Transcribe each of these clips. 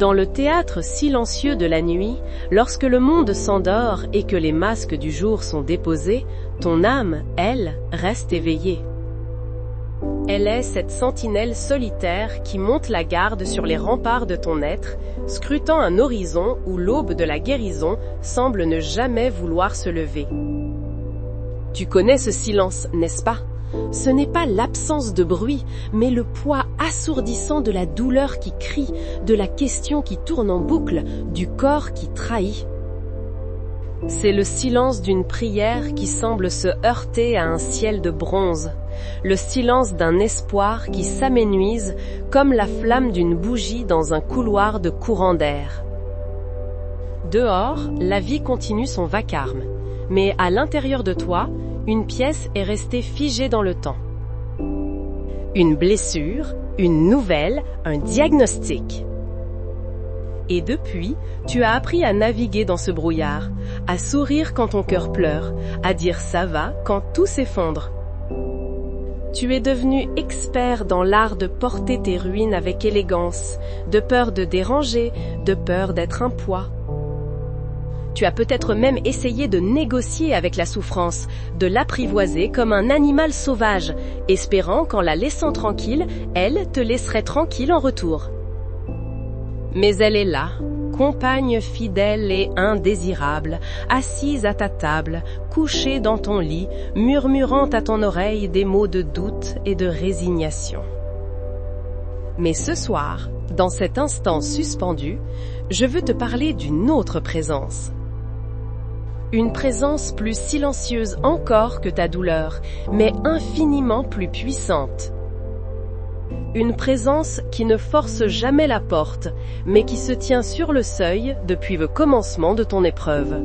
Dans le théâtre silencieux de la nuit, lorsque le monde s'endort et que les masques du jour sont déposés, ton âme, elle, reste éveillée. Elle est cette sentinelle solitaire qui monte la garde sur les remparts de ton être, scrutant un horizon où l'aube de la guérison semble ne jamais vouloir se lever. Tu connais ce silence, n'est-ce pas ? Ce n'est pas l'absence de bruit, mais le poids assourdissant de la douleur qui crie, de la question qui tourne en boucle, du corps qui trahit. C'est le silence d'une prière qui semble se heurter à un ciel de bronze, le silence d'un espoir qui s'amenuise comme la flamme d'une bougie dans un couloir de courant d'air. Dehors, la vie continue son vacarme, mais à l'intérieur de toi, une pièce est restée figée dans le temps. Une blessure, une nouvelle, un diagnostic. Et depuis, tu as appris à naviguer dans ce brouillard, à sourire quand ton cœur pleure, à dire ça va quand tout s'effondre. Tu es devenu expert dans l'art de porter tes ruines avec élégance, de peur de déranger, de peur d'être un poids. Tu as peut-être même essayé de négocier avec la souffrance, de l'apprivoiser comme un animal sauvage, espérant qu'en la laissant tranquille, elle te laisserait tranquille en retour. Mais elle est là, compagne fidèle et indésirable, assise à ta table, couchée dans ton lit, murmurant à ton oreille des mots de doute et de résignation. Mais ce soir, dans cet instant suspendu, je veux te parler d'une autre présence. Une présence plus silencieuse encore que ta douleur, mais infiniment plus puissante. Une présence qui ne force jamais la porte, mais qui se tient sur le seuil depuis le commencement de ton épreuve.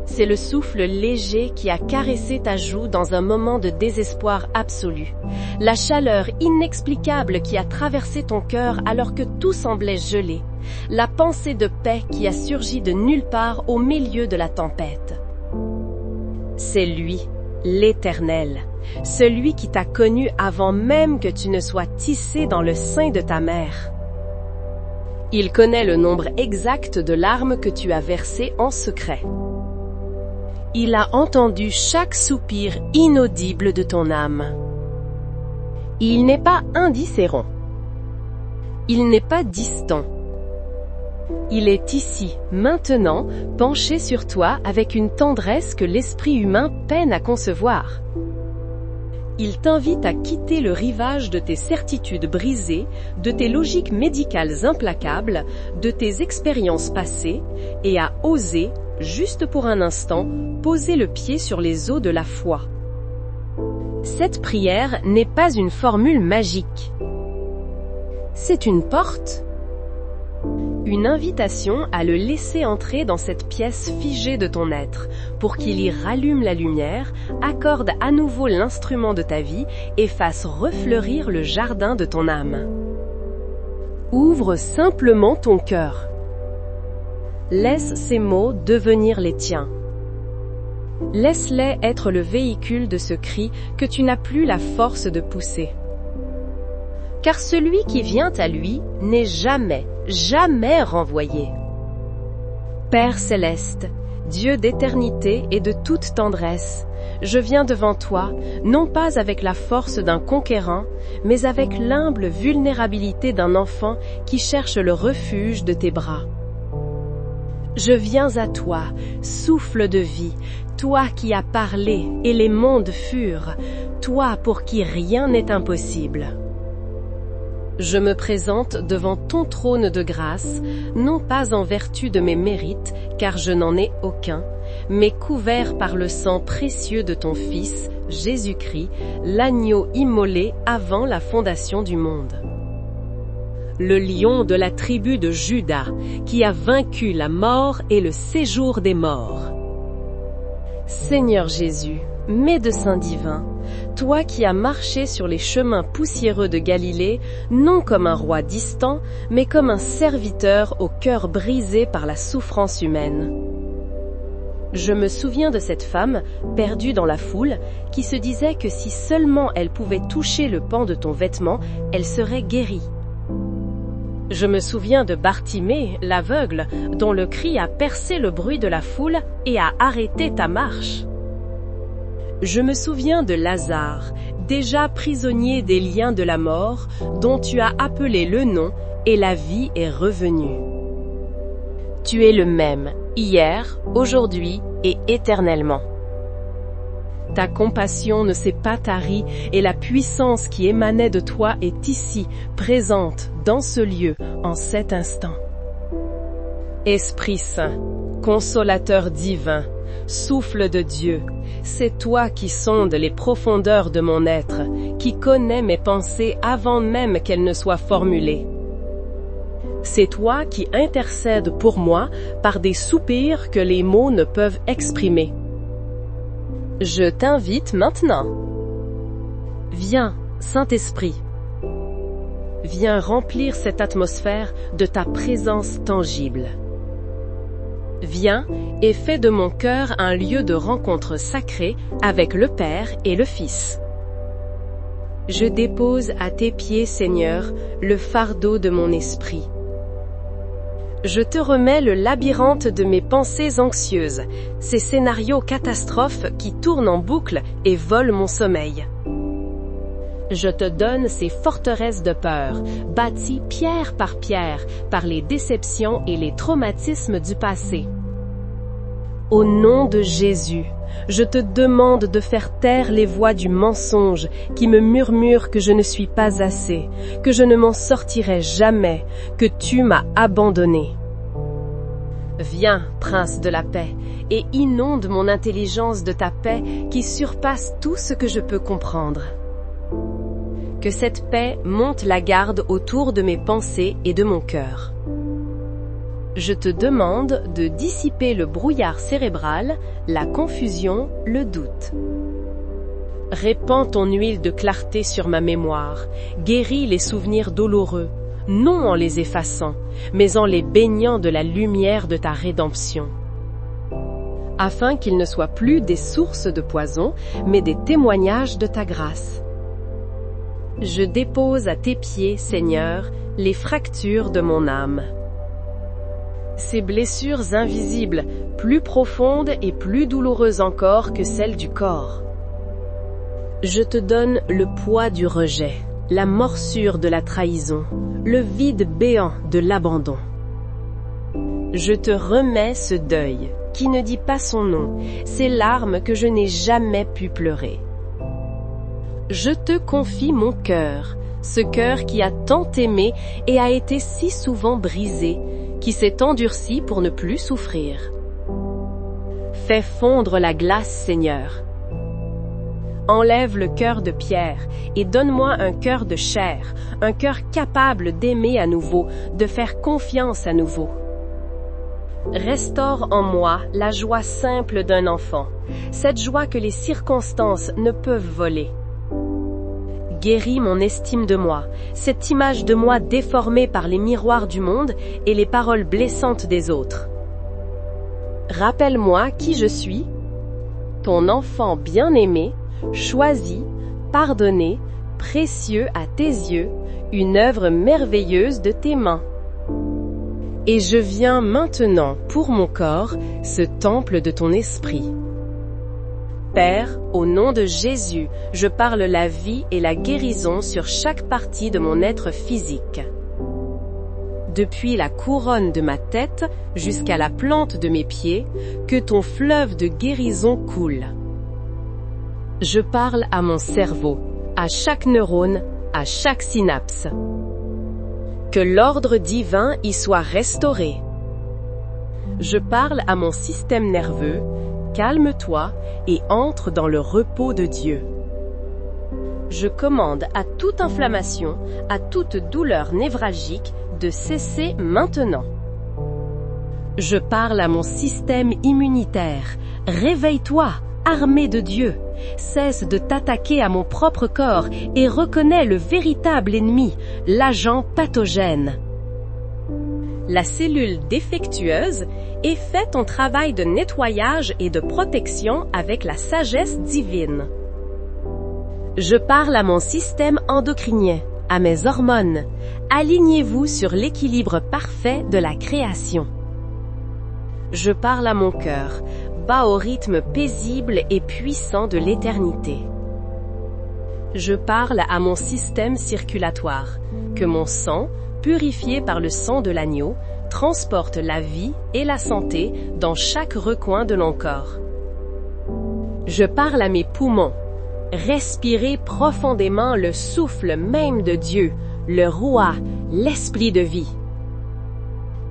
C'est le souffle léger qui a caressé ta joue dans un moment de désespoir absolu. La chaleur inexplicable qui a traversé ton cœur alors que tout semblait gelé. La pensée de paix qui a surgi de nulle part au milieu de la tempête. C'est lui, l'Éternel, celui qui t'a connu avant même que tu ne sois tissé dans le sein de ta mère. Il connaît le nombre exact de larmes que tu as versées en secret. Il a entendu chaque soupir inaudible de ton âme. Il n'est pas indifférent. Il n'est pas distant. Il est ici, maintenant, penché sur toi avec une tendresse que l'esprit humain peine à concevoir. Il t'invite à quitter le rivage de tes certitudes brisées, de tes logiques médicales implacables, de tes expériences passées, et à oser, juste pour un instant, poser le pied sur les eaux de la foi. Cette prière n'est pas une formule magique. C'est une porte. Une invitation à le laisser entrer dans cette pièce figée de ton être, pour qu'il y rallume la lumière, accorde à nouveau l'instrument de ta vie et fasse refleurir le jardin de ton âme. Ouvre simplement ton cœur. Laisse ces mots devenir les tiens. Laisse-les être le véhicule de ce cri que tu n'as plus la force de pousser. Car celui qui vient à lui n'est jamais, jamais renvoyé. Père céleste, Dieu d'éternité et de toute tendresse, je viens devant toi, non pas avec la force d'un conquérant, mais avec l'humble vulnérabilité d'un enfant qui cherche le refuge de tes bras. Je viens à toi, souffle de vie, toi qui as parlé et les mondes furent, toi pour qui rien n'est impossible. Je me présente devant ton trône de grâce, non pas en vertu de mes mérites, car je n'en ai aucun, mais couvert par le sang précieux de ton Fils, Jésus-Christ, l'agneau immolé avant la fondation du monde. Le lion de la tribu de Juda, qui a vaincu la mort et le séjour des morts. Seigneur Jésus, médecin divin, toi qui as marché sur les chemins poussiéreux de Galilée, non comme un roi distant, mais comme un serviteur au cœur brisé par la souffrance humaine. Je me souviens de cette femme, perdue dans la foule, qui se disait que si seulement elle pouvait toucher le pan de ton vêtement, elle serait guérie. Je me souviens de Bartimée, l'aveugle, dont le cri a percé le bruit de la foule et a arrêté ta marche. Je me souviens de Lazare, déjà prisonnier des liens de la mort, dont tu as appelé le nom et la vie est revenue. Tu es le même, hier, aujourd'hui et éternellement. Ta compassion ne s'est pas tarie et la puissance qui émanait de toi est ici, présente, dans ce lieu, en cet instant. Esprit Saint, consolateur divin, souffle de Dieu, c'est toi qui sondes les profondeurs de mon être, qui connais mes pensées avant même qu'elles ne soient formulées. C'est toi qui intercèdes pour moi par des soupirs que les mots ne peuvent exprimer. Je t'invite maintenant. Viens, Saint-Esprit. Viens remplir cette atmosphère de ta présence tangible. Viens et fais de mon cœur un lieu de rencontre sacrée avec le Père et le Fils. Je dépose à tes pieds, Seigneur, le fardeau de mon esprit. Je te remets le labyrinthe de mes pensées anxieuses, ces scénarios catastrophes qui tournent en boucle et volent mon sommeil. Je te donne ces forteresses de peur, bâties pierre par les déceptions et les traumatismes du passé. Au nom de Jésus, je te demande de faire taire les voix du mensonge qui me murmurent que je ne suis pas assez, que je ne m'en sortirai jamais, que tu m'as abandonné. Viens, Prince de la paix, et inonde mon intelligence de ta paix qui surpasse tout ce que je peux comprendre. Que cette paix monte la garde autour de mes pensées et de mon cœur. Je te demande de dissiper le brouillard cérébral, la confusion, le doute. Répands ton huile de clarté sur ma mémoire, guéris les souvenirs douloureux, non en les effaçant, mais en les baignant de la lumière de ta rédemption. Afin qu'ils ne soient plus des sources de poison, mais des témoignages de ta grâce. Je dépose à tes pieds, Seigneur, les fractures de mon âme. Ces blessures invisibles, plus profondes et plus douloureuses encore que celles du corps. Je te donne le poids du rejet, la morsure de la trahison, le vide béant de l'abandon. Je te remets ce deuil, qui ne dit pas son nom, ces larmes que je n'ai jamais pu pleurer. Je te confie mon cœur, ce cœur qui a tant aimé et a été si souvent brisé, qui s'est endurci pour ne plus souffrir. Fais fondre la glace, Seigneur. Enlève le cœur de pierre et donne-moi un cœur de chair, un cœur capable d'aimer à nouveau, de faire confiance à nouveau. Restaure en moi la joie simple d'un enfant, cette joie que les circonstances ne peuvent voler. Guéris mon estime de moi, cette image de moi déformée par les miroirs du monde et les paroles blessantes des autres. Rappelle-moi qui je suis, ton enfant bien-aimé, choisi, pardonné, précieux à tes yeux, une œuvre merveilleuse de tes mains. Et je viens maintenant pour mon corps, ce temple de ton esprit. Père, au nom de Jésus, je parle la vie et la guérison sur chaque partie de mon être physique. Depuis la couronne de ma tête jusqu'à la plante de mes pieds, que ton fleuve de guérison coule. Je parle à mon cerveau, à chaque neurone, à chaque synapse. Que l'ordre divin y soit restauré. Je parle à mon système nerveux, calme-toi et entre dans le repos de Dieu. Je commande à toute inflammation, à toute douleur névralgique de cesser maintenant. Je parle à mon système immunitaire. Réveille-toi, armé de Dieu. Cesse de t'attaquer à mon propre corps et reconnais le véritable ennemi, l'agent pathogène. La cellule défectueuse et fais ton travail de nettoyage et de protection avec la sagesse divine. Je parle à mon système endocrinien. à mes hormones. Alignez-vous sur l'équilibre parfait de la création. Je parle à mon cœur, bas au rythme paisible et puissant de l'éternité. Je parle à mon système circulatoire, que mon sang, purifié par le sang de l'agneau, transporte la vie et la santé dans chaque recoin de mon corps. Je parle à mes poumons. Respirez profondément le souffle même de Dieu, le roi, l'esprit de vie.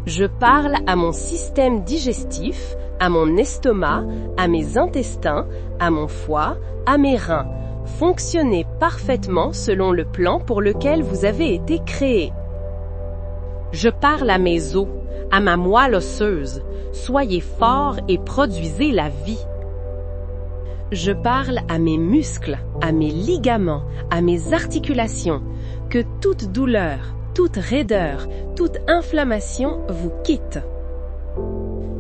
Je parle à mon système digestif, à mon estomac, à mes intestins, à mon foie, à mes reins. Fonctionnez parfaitement selon le plan pour lequel vous avez été créé. Je parle à mes os, à ma moelle osseuse. Soyez forts et produisez la vie. Je parle à mes muscles, à mes ligaments, à mes articulations. Que toute douleur, toute raideur, toute inflammation vous quitte.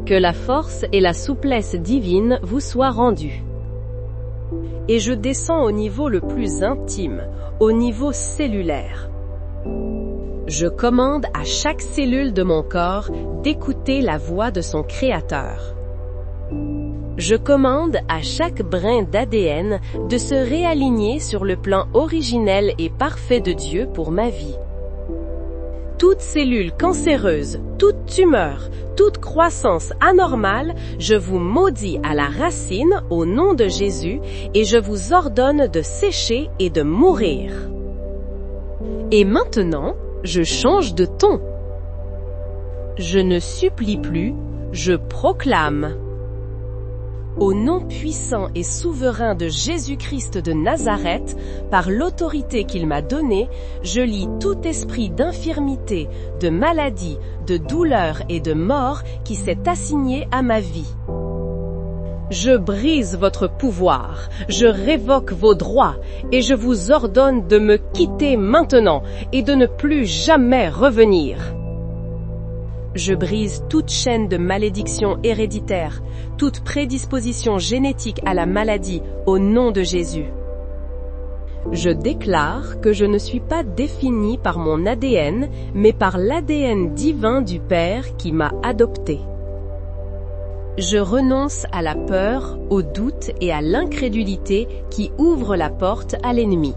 Que la force et la souplesse divine vous soient rendues. Et je descends au niveau le plus intime, au niveau cellulaire. Je commande à chaque cellule de mon corps d'écouter la voix de son Créateur. Je commande à chaque brin d'ADN de se réaligner sur le plan originel et parfait de Dieu pour ma vie. Toute cellule cancéreuse, toute tumeur, toute croissance anormale, je vous maudis à la racine au nom de Jésus et je vous ordonne de sécher et de mourir. Et maintenant, je change de ton. Je ne supplie plus, je proclame. Au nom puissant et souverain de Jésus-Christ de Nazareth, par l'autorité qu'il m'a donnée, je lie tout esprit d'infirmité, de maladie, de douleur et de mort qui s'est assigné à ma vie. Je brise votre pouvoir, je révoque vos droits et je vous ordonne de me quitter maintenant et de ne plus jamais revenir. Je brise toute chaîne de malédiction héréditaire, toute prédisposition génétique à la maladie au nom de Jésus. Je déclare que je ne suis pas défini par mon ADN, mais par l'ADN divin du Père qui m'a adopté. Je renonce à la peur, au doute et à l'incrédulité qui ouvrent la porte à l'ennemi.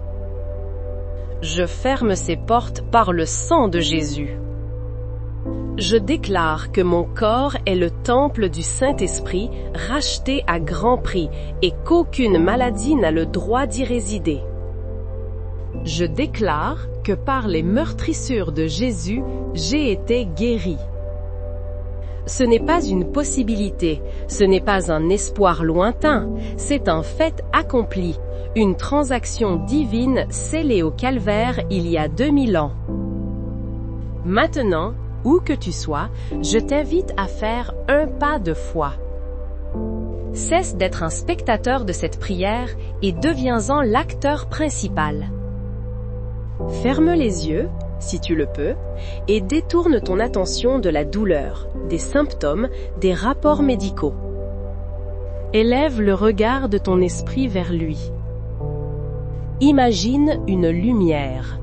Je ferme ces portes par le sang de Jésus. Je déclare que mon corps est le temple du Saint-Esprit, racheté à grand prix, et qu'aucune maladie n'a le droit d'y résider. Je déclare que par les meurtrissures de Jésus, j'ai été guéri. Ce n'est pas une possibilité, ce n'est pas un espoir lointain, c'est un fait accompli, une transaction divine scellée au calvaire il y a 2000 ans. Maintenant, où que tu sois, je t'invite à faire un pas de foi. Cesse d'être un spectateur de cette prière et deviens-en l'acteur principal. Ferme les yeux, si tu le peux, et détourne ton attention de la douleur, des symptômes, des rapports médicaux. Élève le regard de ton esprit vers lui. Imagine une lumière.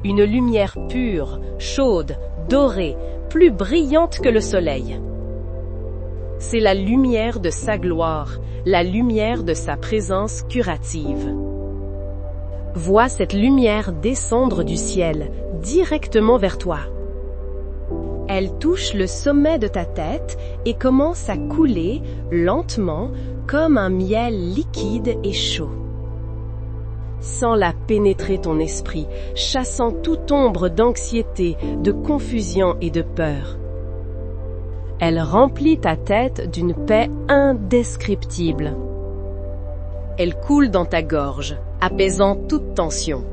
Une lumière pure, chaude, dorée, plus brillante que le soleil. C'est la lumière de sa gloire, la lumière de sa présence curative. Vois cette lumière descendre du ciel, directement vers toi. Elle touche le sommet de ta tête et commence à couler lentement comme un miel liquide et chaud. Sens-la pénétrer ton esprit, chassant toute ombre d'anxiété, de confusion et de peur. Elle remplit ta tête d'une paix indescriptible. Elle coule dans ta gorge, apaisant toute tension.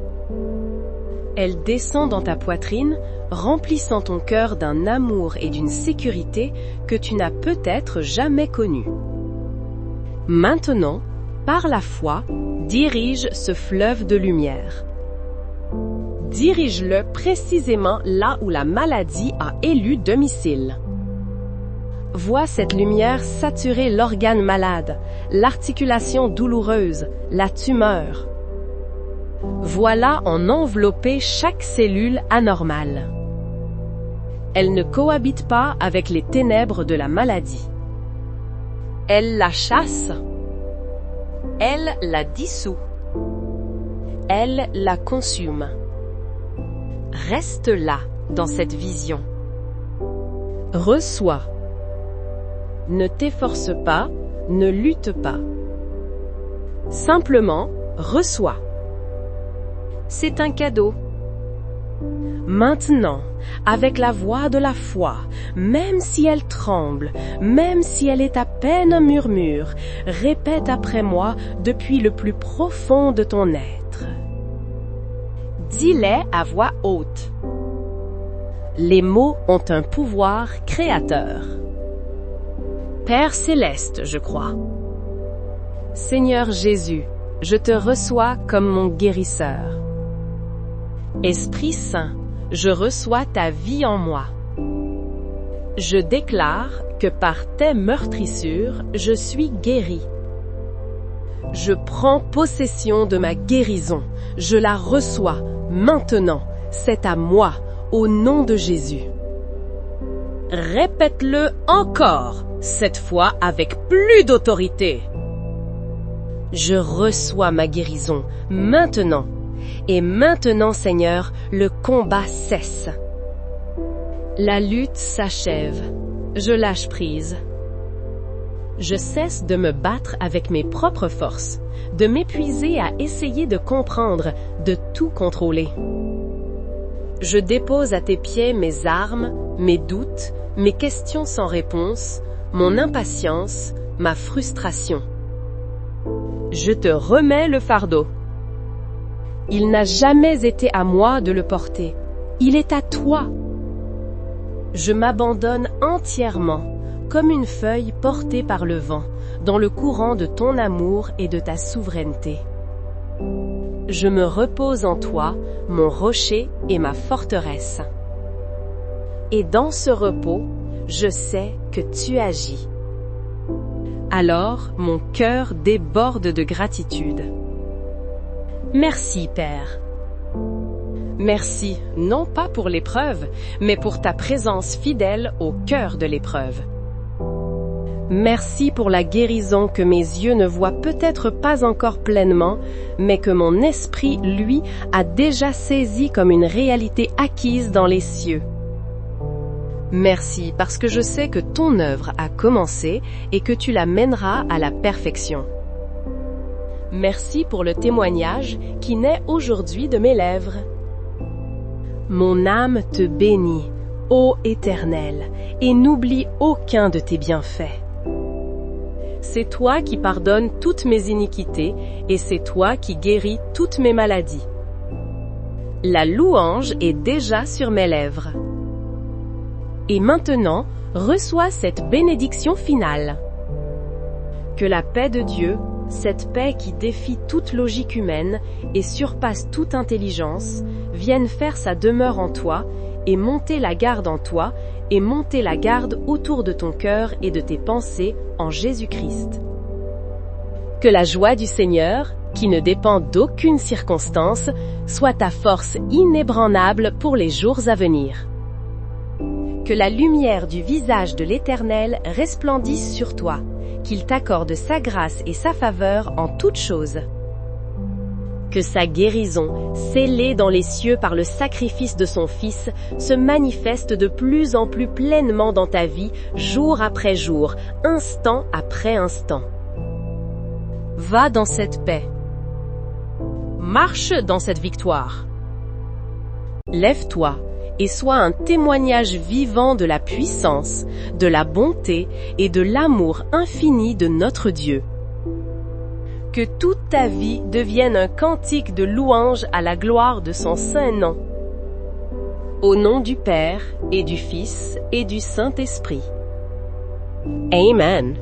Elle descend dans ta poitrine, remplissant ton cœur d'un amour et d'une sécurité que tu n'as peut-être jamais connue. Maintenant, par la foi, dirige ce fleuve de lumière. Dirige-le précisément là où la maladie a élu domicile. Vois cette lumière saturer l'organe malade, l'articulation douloureuse, la tumeur. Voilà en envelopper chaque cellule anormale. Elle ne cohabite pas avec les ténèbres de la maladie. Elle la chasse. Elle la dissout. Elle la consume. Reste là, dans cette vision. Reçois. Ne t'efforce pas, ne lutte pas. Simplement, reçois. C'est un cadeau. Maintenant, avec la voix de la foi, même si elle tremble, même si elle est à peine un murmure, répète après moi depuis le plus profond de ton être. Dis-les à voix haute. Les mots ont un pouvoir créateur. Père céleste, je crois. Seigneur Jésus, je te reçois comme mon guérisseur. Esprit Saint, je reçois ta vie en moi. Je déclare que par tes meurtrissures, je suis guéri. Je prends possession de ma guérison. Je la reçois maintenant. C'est à moi, au nom de Jésus. Répète-le encore, cette fois avec plus d'autorité. Je reçois ma guérison maintenant. Et maintenant, Seigneur, le combat cesse. La lutte s'achève. Je lâche prise. Je cesse de me battre avec mes propres forces, de m'épuiser à essayer de comprendre, de tout contrôler. Je dépose à tes pieds mes armes, mes doutes, mes questions sans réponse, mon impatience, ma frustration. Je te remets le fardeau. Il n'a jamais été à moi de le porter. Il est à toi. Je m'abandonne entièrement, comme une feuille portée par le vent, dans le courant de ton amour et de ta souveraineté. Je me repose en toi, mon rocher et ma forteresse. Et dans ce repos, je sais que tu agis. Alors, mon cœur déborde de gratitude. Merci, Père. Merci, non pas pour l'épreuve, mais pour ta présence fidèle au cœur de l'épreuve. Merci pour la guérison que mes yeux ne voient peut-être pas encore pleinement, mais que mon esprit, lui, a déjà saisi comme une réalité acquise dans les cieux. Merci parce que je sais que ton œuvre a commencé et que tu la mèneras à la perfection. Merci pour le témoignage qui naît aujourd'hui de mes lèvres. Mon âme te bénit, ô Éternel, et n'oublie aucun de tes bienfaits. C'est toi qui pardonnes toutes mes iniquités, et c'est toi qui guéris toutes mes maladies. La louange est déjà sur mes lèvres. Et maintenant, reçois cette bénédiction finale. Que la paix de Dieu, cette paix qui défie toute logique humaine et surpasse toute intelligence, vienne faire sa demeure en toi et monter la garde en toi et monter la garde autour de ton cœur et de tes pensées en Jésus-Christ. Que la joie du Seigneur, qui ne dépend d'aucune circonstance, soit ta force inébranlable pour les jours à venir. Que la lumière du visage de l'Éternel resplendisse sur toi, qu'il t'accorde sa grâce et sa faveur en toutes choses. Que sa guérison, scellée dans les cieux par le sacrifice de son Fils, se manifeste de plus en plus pleinement dans ta vie, jour après jour, instant après instant. Va dans cette paix. Marche dans cette victoire. Lève-toi et sois un témoignage vivant de la puissance, de la bonté et de l'amour infini de notre Dieu. Que toute ta vie devienne un cantique de louange à la gloire de son saint nom. Au nom du Père, et du Fils, et du Saint-Esprit. Amen.